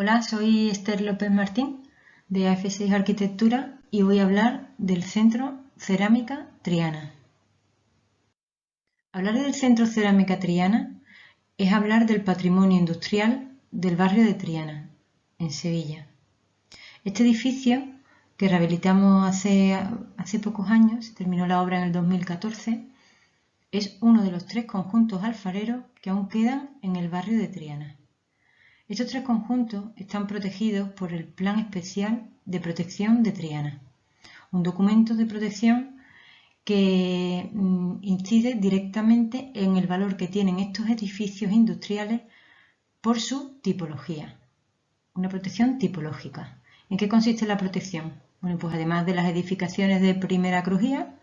Hola, soy Esther López Martín de AF6 Arquitectura y voy a hablar del Centro Cerámica Triana. Hablar del Centro Cerámica Triana es hablar del patrimonio industrial del barrio de Triana, en Sevilla. Este edificio, que rehabilitamos hace pocos años, se terminó la obra en el 2014, es uno de los 3 conjuntos alfareros que aún quedan en el barrio de Triana. Estos 3 conjuntos están protegidos por el Plan Especial de Protección de Triana, un documento de protección que incide directamente en el valor que tienen estos edificios industriales por su tipología. Una protección tipológica. ¿En qué consiste la protección? Bueno, pues además de las edificaciones de primera crujía,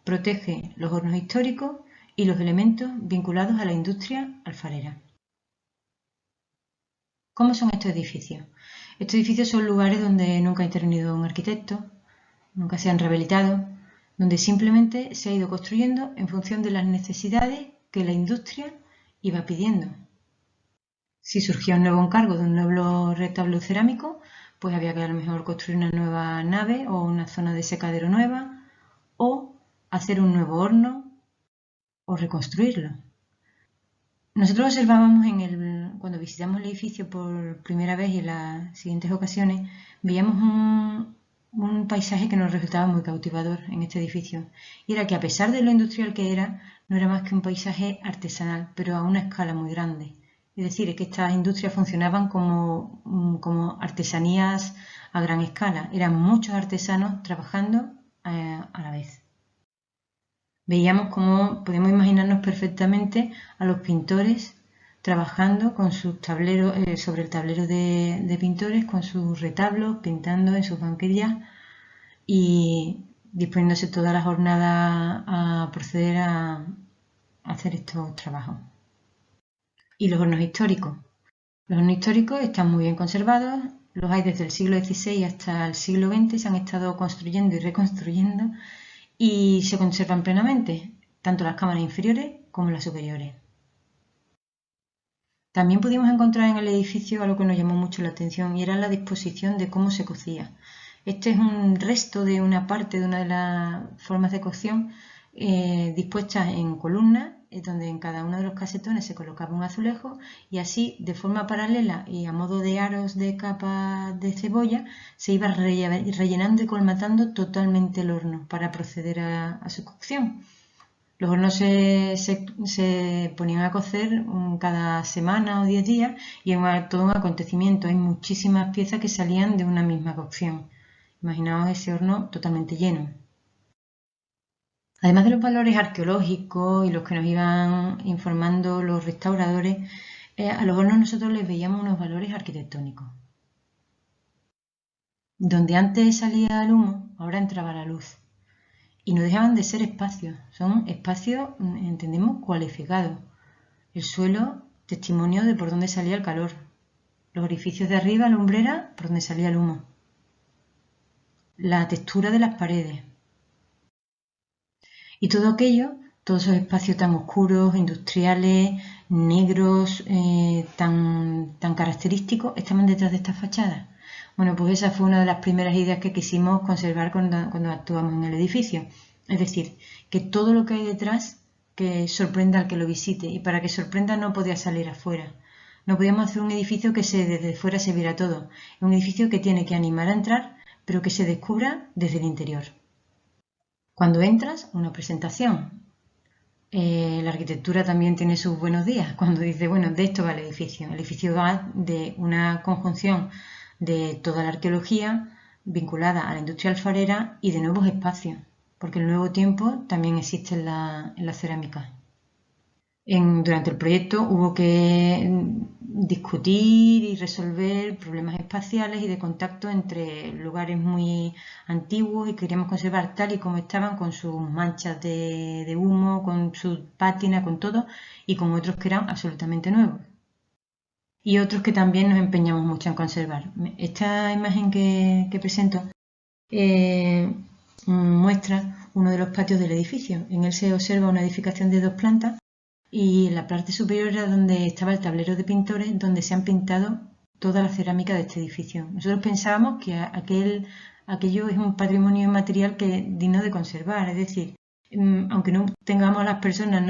protege los hornos históricos y los elementos vinculados a la industria alfarera. ¿Cómo son estos edificios? Estos edificios son lugares donde nunca ha intervenido un arquitecto, nunca se han rehabilitado, donde simplemente se ha ido construyendo en función de las necesidades que la industria iba pidiendo. Si surgía un nuevo encargo de un nuevo retablo cerámico, pues había que a lo mejor construir una nueva nave o una zona de secadero nueva, o hacer un nuevo horno o reconstruirlo. Nosotros observábamos cuando visitamos el edificio por primera vez y en las siguientes ocasiones, veíamos un paisaje que nos resultaba muy cautivador en este edificio. Y era que a pesar de lo industrial que era, no era más que un paisaje artesanal, pero a una escala muy grande. Es decir, es que estas industrias funcionaban como artesanías a gran escala. Eran muchos artesanos trabajando a la vez. Veíamos cómo podemos imaginarnos perfectamente a los pintores trabajando con sus tableros, sobre el tablero de pintores, con sus retablos, pintando en sus banquillas y disponiéndose toda la jornada a proceder a hacer estos trabajos. Y los hornos históricos. Los hornos históricos están muy bien conservados, los hay desde el siglo XVI hasta el siglo XX, se han estado construyendo y reconstruyendo y se conservan plenamente, tanto las cámaras inferiores como las superiores. También pudimos encontrar en el edificio algo que nos llamó mucho la atención y era la disposición de cómo se cocía. Este es un resto de una parte de una de las formas de cocción dispuestas en columnas, donde en cada uno de los casetones se colocaba un azulejo y así, de forma paralela y a modo de aros de capas de cebolla, se iba rellenando y colmatando totalmente el horno para proceder a su cocción. Los hornos se ponían a cocer cada semana o 10 días y era todo un acontecimiento. Hay muchísimas piezas que salían de una misma cocción. Imaginaos ese horno totalmente lleno. Además de los valores arqueológicos y los que nos iban informando los restauradores, a los hornos nosotros les veíamos unos valores arquitectónicos. Donde antes salía el humo, ahora entraba la luz. Y no dejaban de ser espacios, son espacios, entendemos, cualificados. El suelo, testimonio de por dónde salía el calor. Los orificios de arriba, la lumbrera, por donde salía el humo. La textura de las paredes. Y todo aquello, todos esos espacios tan oscuros, industriales, negros, tan característicos, estaban detrás de estas fachadas. Bueno, pues esa fue una de las primeras ideas que quisimos conservar cuando actuamos en el edificio. Es decir, que todo lo que hay detrás que sorprenda al que lo visite. Y para que sorprenda no podía salir afuera. No podíamos hacer un edificio que desde fuera se viera todo. Es un edificio que tiene que animar a entrar, pero que se descubra desde el interior. Cuando entras, una presentación. La arquitectura también tiene sus buenos días. Cuando dice, bueno, de esto va el edificio. El edificio va de una conjunción de toda la arqueología vinculada a la industria alfarera y de nuevos espacios, porque el nuevo tiempo también existe en la cerámica. Durante el proyecto hubo que discutir y resolver problemas espaciales y de contacto entre lugares muy antiguos y queríamos conservar tal y como estaban, con sus manchas de humo, con su pátina, con todo, y con otros que eran absolutamente nuevos. Y otros que también nos empeñamos mucho en conservar. Esta imagen que presento muestra uno de los patios del edificio. En él se observa una edificación de 2 plantas y en la parte superior era donde estaba el tablero de pintores, donde se han pintado toda la cerámica de este edificio. Nosotros pensábamos que aquello es un patrimonio inmaterial digno de conservar, es decir, aunque no tengamos a las personas,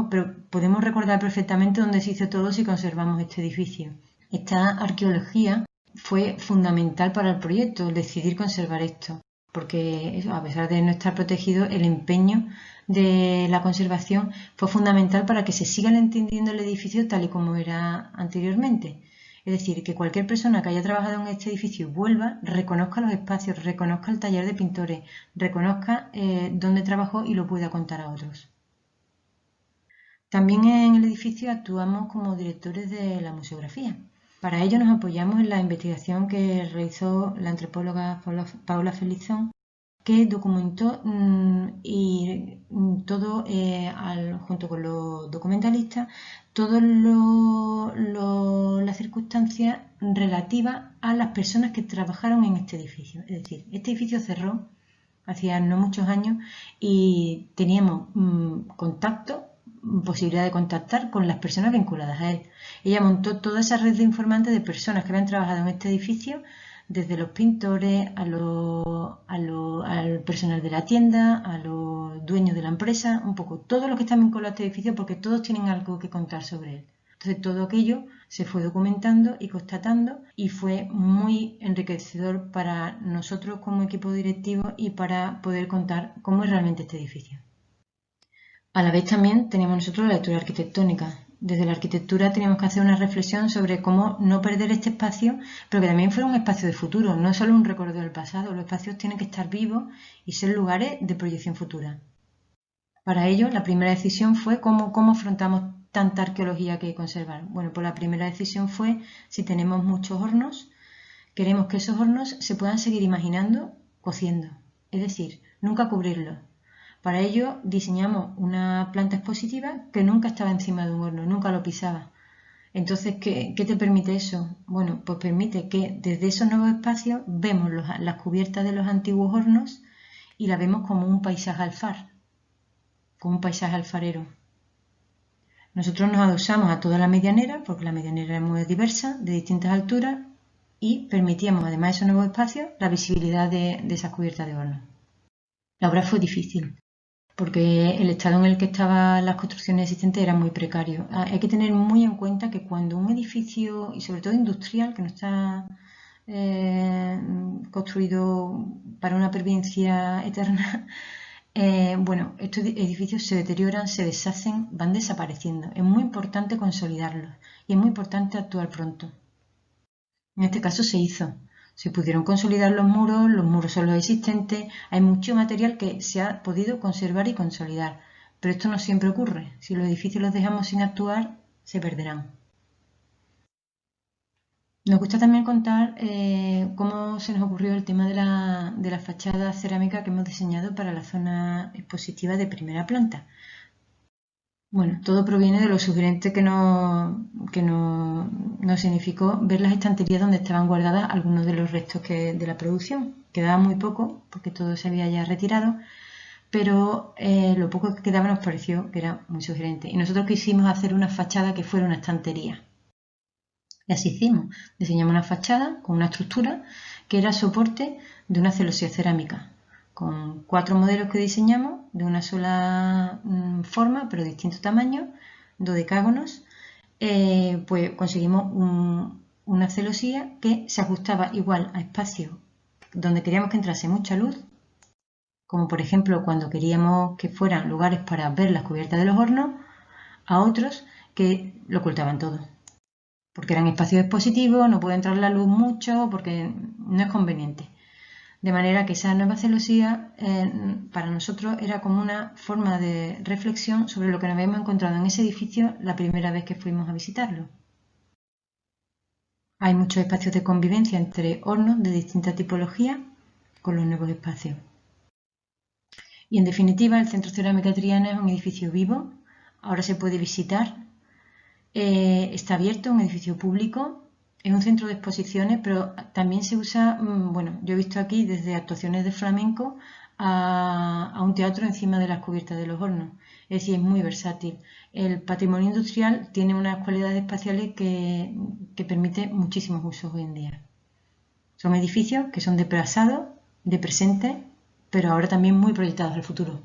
pero podemos recordar perfectamente dónde se hizo todo si conservamos este edificio. Esta arqueología fue fundamental para el proyecto, el decidir conservar esto, porque a pesar de no estar protegido, el empeño de la conservación fue fundamental para que se siga entendiendo el edificio tal y como era anteriormente. Es decir, que cualquier persona que haya trabajado en este edificio vuelva, reconozca los espacios, reconozca el taller de pintores, reconozca dónde trabajó y lo pueda contar a otros. También en el edificio actuamos como directores de la museografía. Para ello nos apoyamos en la investigación que realizó la antropóloga Paula Felizón, que documentó todo, junto con los documentalistas, todas las circunstancias relativas a las personas que trabajaron en este edificio. Es decir, este edificio cerró hacía no muchos años y teníamos posibilidad de contactar con las personas vinculadas a él. Ella montó toda esa red de informantes de personas que habían trabajado en este edificio, desde los pintores al personal de la tienda, a los dueños de la empresa, un poco todos los que están vinculados a este edificio, porque todos tienen algo que contar sobre él. Entonces todo aquello se fue documentando y constatando y fue muy enriquecedor para nosotros como equipo directivo y para poder contar cómo es realmente este edificio. A la vez también teníamos nosotros la lectura arquitectónica. Desde la arquitectura teníamos que hacer una reflexión sobre cómo no perder este espacio, pero que también fuera un espacio de futuro, no solo un recuerdo del pasado. Los espacios tienen que estar vivos y ser lugares de proyección futura. Para ello, la primera decisión fue cómo afrontamos tanta arqueología que hay que conservar. Bueno, pues la primera decisión fue, si tenemos muchos hornos, queremos que esos hornos se puedan seguir imaginando cociendo, es decir, nunca cubrirlos. Para ello diseñamos una planta expositiva que nunca estaba encima de un horno, nunca lo pisaba. Entonces, ¿qué te permite eso? Bueno, pues permite que desde esos nuevos espacios vemos las cubiertas de los antiguos hornos y la vemos como un paisaje alfarero. Nosotros nos adosamos a toda la medianera, porque la medianera es muy diversa, de distintas alturas, y permitíamos, además de esos nuevos espacios, la visibilidad de esas cubiertas de horno. La obra fue difícil, porque el estado en el que estaban las construcciones existentes era muy precario. Hay que tener muy en cuenta que cuando un edificio, y sobre todo industrial, que no está construido para una pervivencia eterna, estos edificios se deterioran, se deshacen, van desapareciendo. Es muy importante consolidarlos y es muy importante actuar pronto. En este caso se hizo. Se pudieron consolidar los muros son los existentes, hay mucho material que se ha podido conservar y consolidar, pero esto no siempre ocurre. Si los edificios los dejamos sin actuar, se perderán. Nos gusta también contar cómo se nos ocurrió el tema de la fachada cerámica que hemos diseñado para la zona expositiva de primera planta. Bueno, todo proviene de lo sugerente que nos significó ver las estanterías donde estaban guardadas algunos de los restos de la producción. Quedaba muy poco, porque todo se había ya retirado, pero lo poco que quedaba nos pareció que era muy sugerente. Y nosotros quisimos hacer una fachada que fuera una estantería. Y así hicimos. Diseñamos una fachada con una estructura que era soporte de una celosía cerámica, con 4 modelos que diseñamos de una sola forma, pero de distinto tamaño, dodecágonos. Pues conseguimos una celosía que se ajustaba igual a espacios donde queríamos que entrase mucha luz, como por ejemplo cuando queríamos que fueran lugares para ver las cubiertas de los hornos, a otros que lo ocultaban todo, porque eran espacios expositivos, no puede entrar la luz mucho, porque no es conveniente. De manera que esa nueva celosía para nosotros era como una forma de reflexión sobre lo que nos habíamos encontrado en ese edificio la primera vez que fuimos a visitarlo. Hay muchos espacios de convivencia entre hornos de distinta tipología con los nuevos espacios. Y en definitiva, el Centro Cerámica Triana es un edificio vivo, ahora se puede visitar, está abierto, un edificio público. Es un centro de exposiciones, pero también se usa, yo he visto aquí desde actuaciones de flamenco a un teatro encima de las cubiertas de los hornos. Es decir, es muy versátil. El patrimonio industrial tiene unas cualidades espaciales que permiten muchísimos usos hoy en día. Son edificios que son de pasado, de presente, pero ahora también muy proyectados al futuro.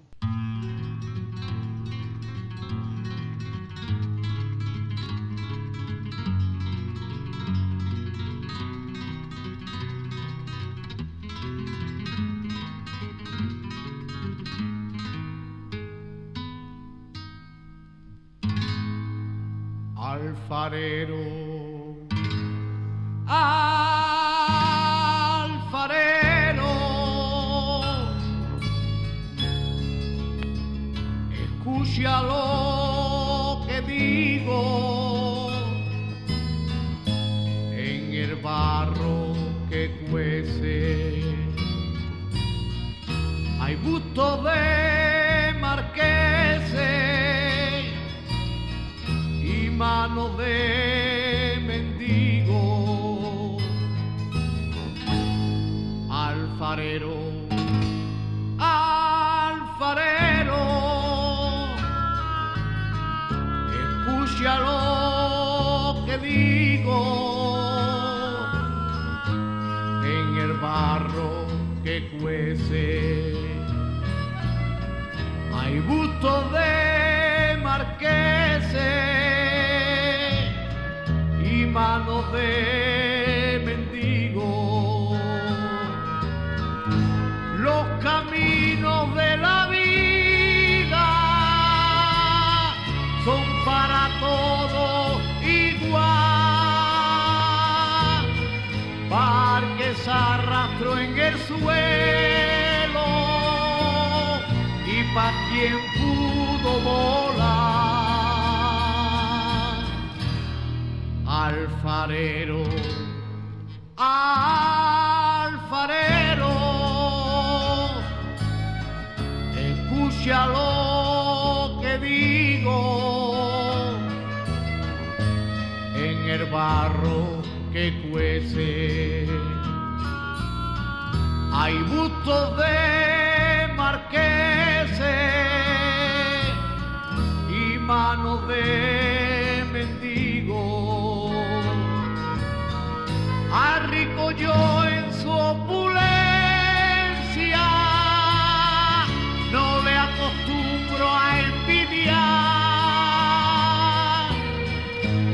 Alfarero, alfarero, escucha lo que digo, en el barro que cuece hay bustos de marqueses y manos de mendigo. Alfarero, alfarero, escucha lo que digo, en el barro que cuece hay bustos de marqueses y manos de mendigo. Los caminos de la vida son para todos igual. Parques arrastro en el suelo y pa' quien pudo volar. Alfarero, alfarero, escucha lo que digo, en el barro que cuece hay bustos de marqueses y manos de mendigo. A rico yo en su opulencia no le acostumbro a envidiar,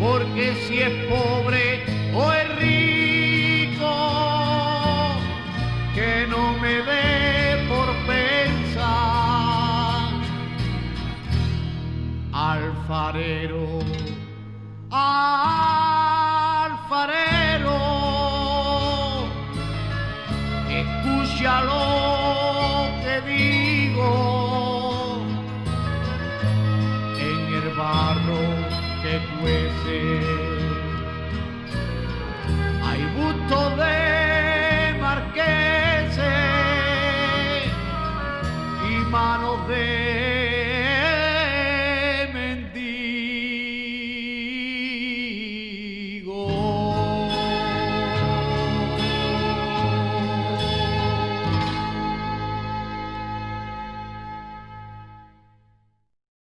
porque si es pobre o es rico, que no me dé por pensar. Alfarero,